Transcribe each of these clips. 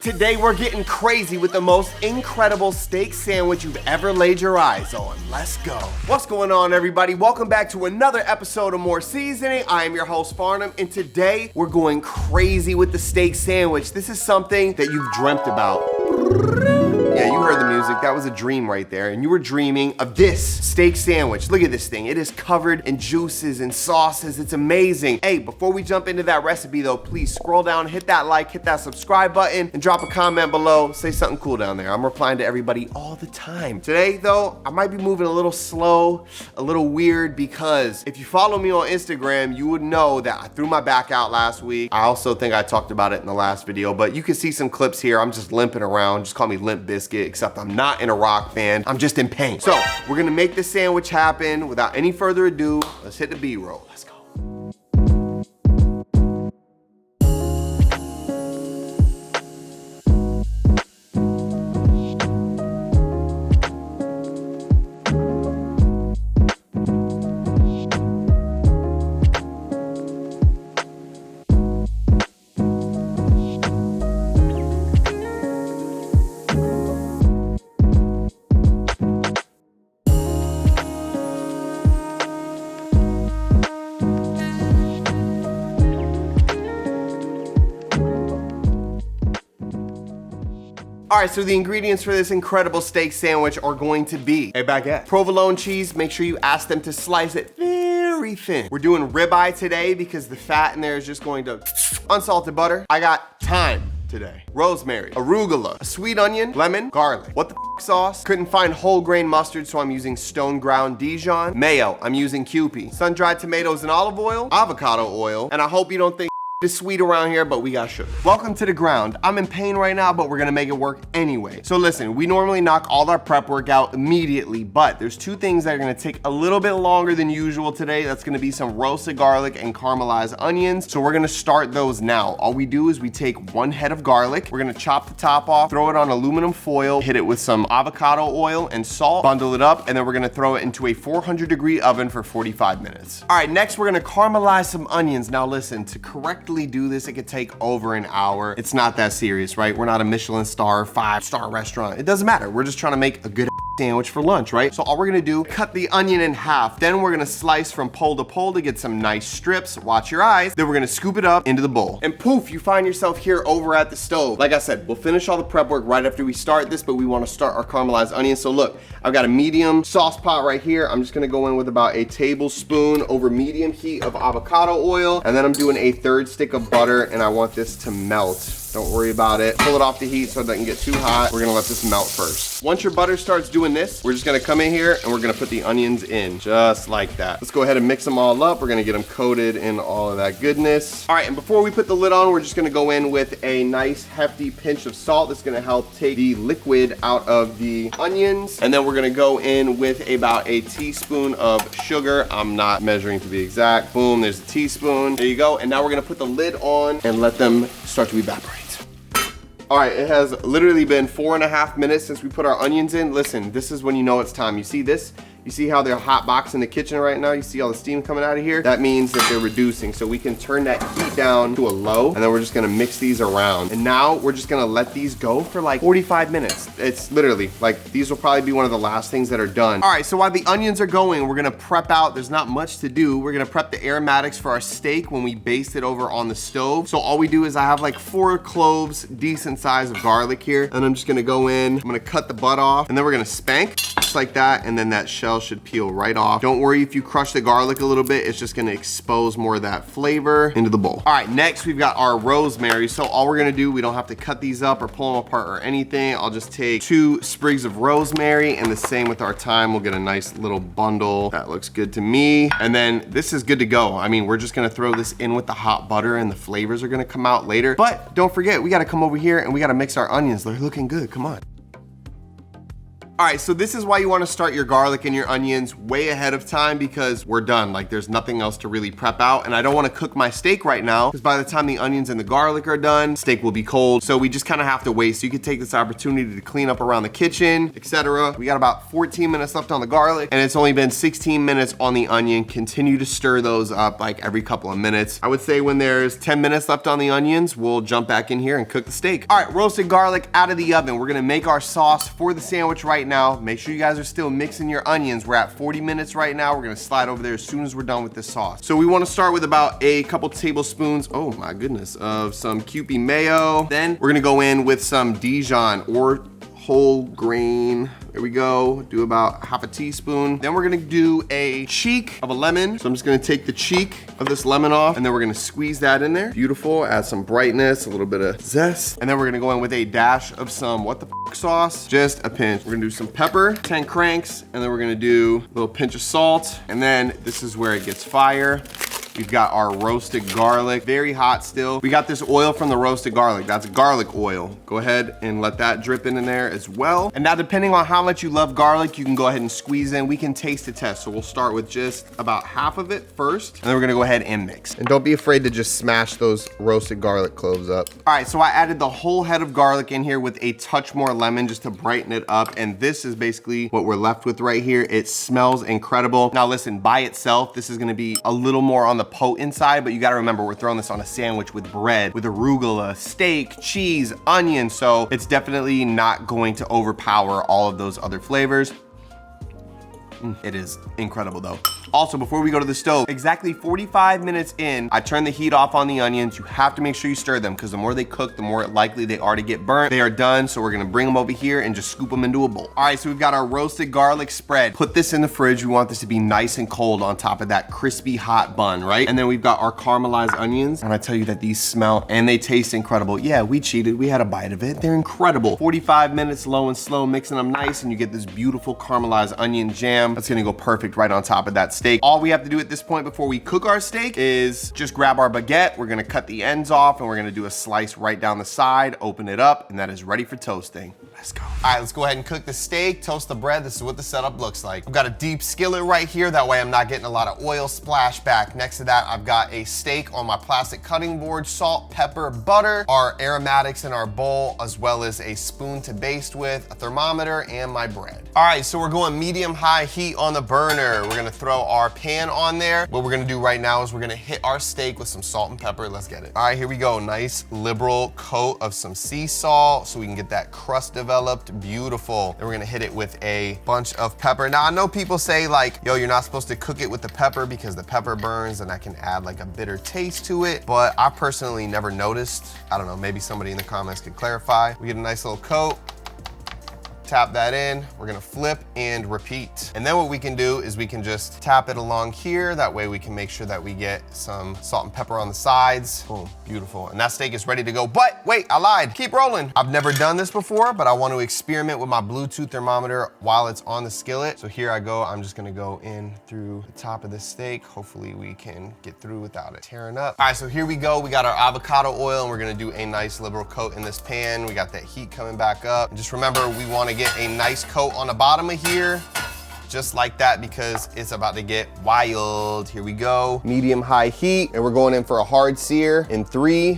Today we're getting crazy with the most incredible steak sandwich you've ever laid your eyes on. Let's go. What's going on, everybody? Welcome back to another episode of More Seasoning. I am your host, Farnum, and today we're going crazy with the steak sandwich. This is something that you've dreamt about. Yeah, you heard the music. That was a dream right there. And you were dreaming of this steak sandwich. Look at this thing. It is covered in juices and sauces. It's amazing. Hey, before we jump into that recipe though, please scroll down, hit that like, hit that subscribe button, and drop a comment below. Say something cool down there. I'm replying to everybody all the time. Today though, I might be moving a little slow, a little weird, because if you follow me on Instagram, you would know that I threw my back out last week. I also think I talked about it in the last video, but you can see some clips here. I'm just limping around. Just call me Limp Biscuit, except I'm not in a rock band. I'm just in pain. So we're gonna make this sandwich happen. Without any further ado, let's hit the B-roll. Let's go. All right, so the ingredients for this incredible steak sandwich are going to be a baguette, provolone cheese. Make sure you ask them to slice it very thin. We're doing ribeye today because the fat in there is just going to unsalted butter. I got thyme today, rosemary, arugula, a sweet onion, lemon, garlic. What the sauce? Couldn't find whole grain mustard, so I'm using stone ground Dijon. Mayo, I'm using Kewpie. Sun-dried tomatoes and olive oil, avocado oil, and I hope you don't think it's sweet around here, but we got sugar. Welcome to the ground. I'm in pain right now, but we're gonna make it work anyway. So listen, we normally knock all our prep work out immediately, but there's two things that are gonna take a little bit longer than usual today. That's gonna be some roasted garlic and caramelized onions. So we're gonna start those now. All we do is we take one head of garlic, we're gonna chop the top off, throw it on aluminum foil, hit it with some avocado oil and salt, bundle it up, and then we're gonna throw it into a 400-degree oven for 45 minutes. All right, next we're gonna caramelize some onions. Now listen, to correctly do this, it could take over an hour. It's not that serious, right? We're not a Michelin star, 5-star restaurant. It doesn't matter. We're just trying to make a good sandwich for lunch, right? So all we're gonna do, cut the onion in half. Then we're gonna slice from pole to pole to get some nice strips. Watch your eyes. Then we're gonna scoop it up into the bowl. And poof, you find yourself here over at the stove. Like I said, we'll finish all the prep work right after we start this, but we wanna start our caramelized onions. So look, I've got a medium sauce pot right here. I'm just gonna go in with about a tablespoon over medium heat of avocado oil. And then I'm doing a 1/3 stick of butter, and I want this to melt. Don't worry about it. Pull it off the heat so it doesn't get too hot. We're gonna let this melt first. Once your butter starts doing this, we're just gonna come in here and we're gonna put the onions in, just like that. Let's go ahead and mix them all up. We're gonna get them coated in all of that goodness. All right, and before we put the lid on, we're just gonna go in with a nice hefty pinch of salt. That's gonna help take the liquid out of the onions. And then we're gonna go in with about a teaspoon of sugar. I'm not measuring to be exact. Boom, there's a teaspoon. There you go. And now we're gonna put the lid on and let them start to evaporate. All right, it has literally been 4.5 minutes since we put our onions in. Listen, this is when you know it's time. You see this? You see how they're hot box in the kitchen right now? You see all the steam coming out of here? That means that they're reducing. So we can turn that heat down to a low, and then we're just gonna mix these around. And now we're just gonna let these go for like 45 minutes. It's literally like, these will probably be one of the last things that are done. All right, so while the onions are going, we're gonna prep out. There's not much to do. We're gonna prep the aromatics for our steak when we baste it over on the stove. So all we do is I have like 4 cloves, decent size of garlic here. And I'm just gonna go in, I'm gonna cut the butt off, and then we're gonna spank just like that. And then that shell should peel right off. Don't worry if you crush the garlic a little bit, it's just gonna expose more of that flavor into the bowl. All right, next we've got our rosemary. So all we're gonna do, we don't have to cut these up or pull them apart or anything. I'll just take 2 sprigs of rosemary, and the same with our thyme. We'll get a nice little bundle. That looks good to me. And then this is good to go. I mean, we're just gonna throw this in with the hot butter and the flavors are gonna come out later. But don't forget, we gotta come over here and we gotta mix our onions. They're looking good, come on. All right, so this is why you wanna start your garlic and your onions way ahead of time, because we're done. Like, there's nothing else to really prep out, and I don't wanna cook my steak right now, because by the time the onions and the garlic are done, steak will be cold. So we just kinda have to wait. So you could take this opportunity to clean up around the kitchen, etc. We got about 14 minutes left on the garlic, and it's only been 16 minutes on the onion. Continue to stir those up like every couple of minutes. I would say when there's 10 minutes left on the onions, we'll jump back in here and cook the steak. All right, roasted garlic out of the oven. We're gonna make our sauce for the sandwich right now. Make sure you guys are still mixing your onions. We're at 40 minutes right now. We're gonna slide over there as soon as we're done with this sauce. So we wanna start with about a couple tablespoons, oh my goodness, of some Kewpie mayo. Then we're gonna go in with some Dijon or whole grain. There we go, do about half a teaspoon. Then we're gonna do a cheek of a lemon. So I'm just gonna take the cheek of this lemon off, and then we're gonna squeeze that in there. Beautiful, add some brightness, a little bit of zest. And then we're gonna go in with a dash of some what the f sauce, just a pinch. We're gonna do some pepper, 10 cranks, and then we're gonna do a little pinch of salt. And then this is where it gets fire. We've got our roasted garlic, very hot still. We got this oil from the roasted garlic. That's garlic oil. Go ahead and let that drip in there as well. And now depending on how much you love garlic, you can go ahead and squeeze in. We can taste the test. So we'll start with just about half of it first, and then we're gonna go ahead and mix. And don't be afraid to just smash those roasted garlic cloves up. All right, so I added the whole head of garlic in here with a touch more lemon just to brighten it up. And this is basically what we're left with right here. It smells incredible. Now listen, by itself, this is gonna be a little more on the potent side, but you gotta remember we're throwing this on a sandwich with bread, with arugula, steak, cheese, onion, so it's definitely not going to overpower all of those other flavors. It is incredible though. Also, before we go to the stove, exactly 45 minutes in, I turn the heat off on the onions. You have to make sure you stir them, because the more they cook, the more likely they are to get burnt. They are done, so we're gonna bring them over here and just scoop them into a bowl. All right, so we've got our roasted garlic spread. Put this in the fridge. We want this to be nice and cold on top of that crispy hot bun, right? And then we've got our caramelized onions. And I tell you that these smell and they taste incredible. Yeah, we cheated. We had a bite of it. They're incredible. 45 minutes low and slow, mixing them nice, and you get this beautiful caramelized onion jam. That's gonna go perfect right on top of that steak. All we have to do at this point before we cook our steak is just grab our baguette. We're gonna cut the ends off, and we're gonna do a slice right down the side, open it up, and that is ready for toasting. Let's go. All right, let's go ahead and cook the steak, toast the bread. This is what the setup looks like. I've got a deep skillet right here. That way I'm not getting a lot of oil splash back. Next to that, I've got a steak on my plastic cutting board, salt, pepper, butter, our aromatics in our bowl, as well as a spoon to baste with, a thermometer, and my bread. All right, so we're going medium-high heat on the burner. We're gonna throw our pan on there. What we're gonna do right now is we're gonna hit our steak with some salt and pepper. Let's get it. All right, here we go. Nice liberal coat of some sea salt so we can get that crust developed. Beautiful. Then we're gonna hit it with a bunch of pepper. Now I know people say like, yo, you're not supposed to cook it with the pepper because the pepper burns and that can add like a bitter taste to it, but I personally never noticed. I don't know, maybe somebody in the comments could clarify. We get a nice little coat. Tap that in, we're gonna flip and repeat. And then what we can do is we can just tap it along here. That way we can make sure that we get some salt and pepper on the sides. Boom, beautiful. And that steak is ready to go. But wait, I lied, keep rolling. I've never done this before, but I want to experiment with my Bluetooth thermometer while it's on the skillet. So here I go, I'm just gonna go in through the top of this steak. Hopefully we can get through without it tearing up. All right, so here we go. We got our avocado oil, and we're gonna do a nice liberal coat in this pan. We got that heat coming back up. And just remember, we wanna get a nice coat on the bottom of here, just like that, because it's about to get wild. Here we go. Medium high heat, and we're going in for a hard sear in 3,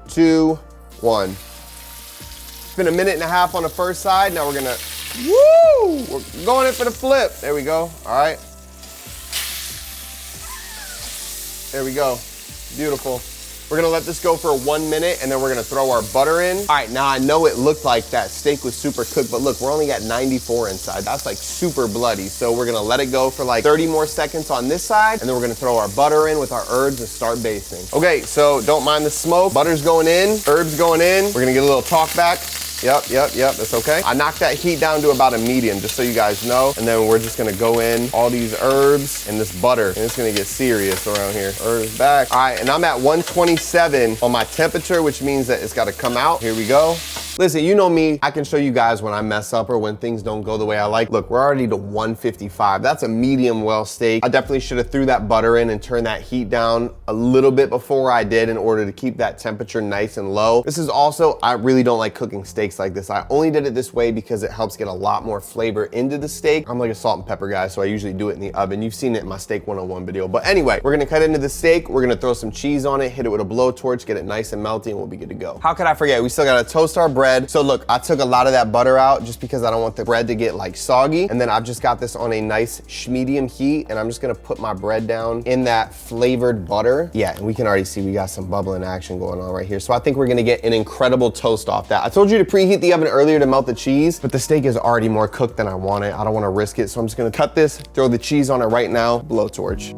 2, 1. It's been a minute and a half on the first side. Now we're gonna, woo! We're going in for the flip. There we go, all right. There we go, beautiful. We're gonna let this go for 1 minute, and then we're gonna throw our butter in. All right, now I know it looked like that steak was super cooked, but look, we're only at 94 inside. That's like super bloody. So we're gonna let it go for like 30 more seconds on this side, and then we're gonna throw our butter in with our herbs and start basting. Okay, so don't mind the smoke. Butter's going in, herbs going in. We're gonna get a little talk back. Yep, that's okay. I knocked that heat down to about a medium, just so you guys know. And then we're just gonna go in all these herbs and this butter, and it's gonna get serious around here. Herbs back. All right, and I'm at 127 on my temperature, which means that it's gotta come out. Here we go. Listen, you know me, I can show you guys when I mess up or when things don't go the way I like. Look, we're already to 155. That's a medium well steak. I definitely should have threw that butter in and turned that heat down a little bit before I did in order to keep that temperature nice and low. This is also, I really don't like cooking steaks like this. I only did it this way because it helps get a lot more flavor into the steak. I'm like a salt and pepper guy, so I usually do it in the oven. You've seen it in my Steak 101 video. But anyway, we're gonna cut into the steak. We're gonna throw some cheese on it, hit it with a blowtorch, get it nice and melty, and we'll be good to go. How could I forget? We still gotta toast our bread. So look, I took a lot of that butter out just because I don't want the bread to get like soggy. And then I've just got this on a nice medium heat, and I'm just gonna put my bread down in that flavored butter. Yeah, and we can already see we got some bubbling action going on right here. So I think we're gonna get an incredible toast off that. I told you to preheat the oven earlier to melt the cheese, but the steak is already more cooked than I want it. I don't wanna risk it, so I'm just gonna cut this, throw the cheese on it right now, blowtorch.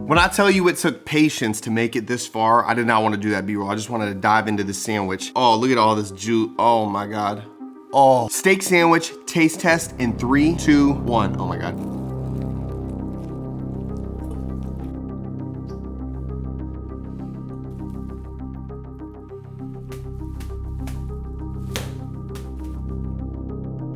When I tell you it took patience to make it this far, I did not want to do that B-roll. I just wanted to dive into the sandwich. Oh, look at all this juice. Oh my God. Oh, steak sandwich, taste test in 3, 2, 1. Oh my God.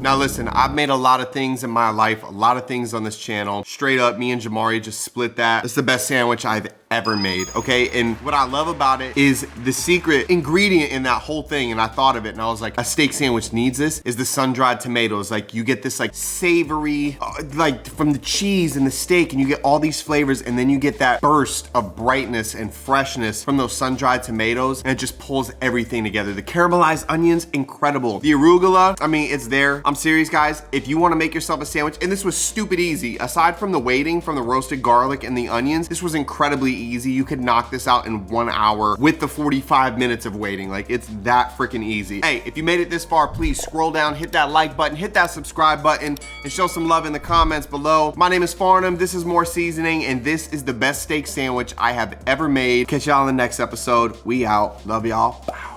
Now listen, I've made a lot of things in my life, a lot of things on this channel. Straight up, me and Jamari just split that. It's the best sandwich I've ever made, okay? And what I love about it is the secret ingredient in that whole thing, and I thought of it and I was like, a steak sandwich needs this, is the sun-dried tomatoes. Like you get this like savory, like from the cheese and the steak, and you get all these flavors, and then you get that burst of brightness and freshness from those sun-dried tomatoes, and it just pulls everything together. The caramelized onions, incredible. The arugula, I mean, it's there. I'm serious, guys. If you wanna make yourself a sandwich, and this was stupid easy, aside from the waiting, from the roasted garlic and the onions, this was incredibly easy. You could knock this out in 1 hour with the 45 minutes of waiting. Like, it's that freaking easy. Hey, if you made it this far, please scroll down, hit that like button, hit that subscribe button, and show some love in the comments below. My name is Farnum, this is More Seasoning, and this is the best steak sandwich I have ever made. Catch y'all in the next episode. We out. Love y'all. Bye.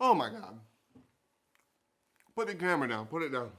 Oh my God. Put the camera down, put it down.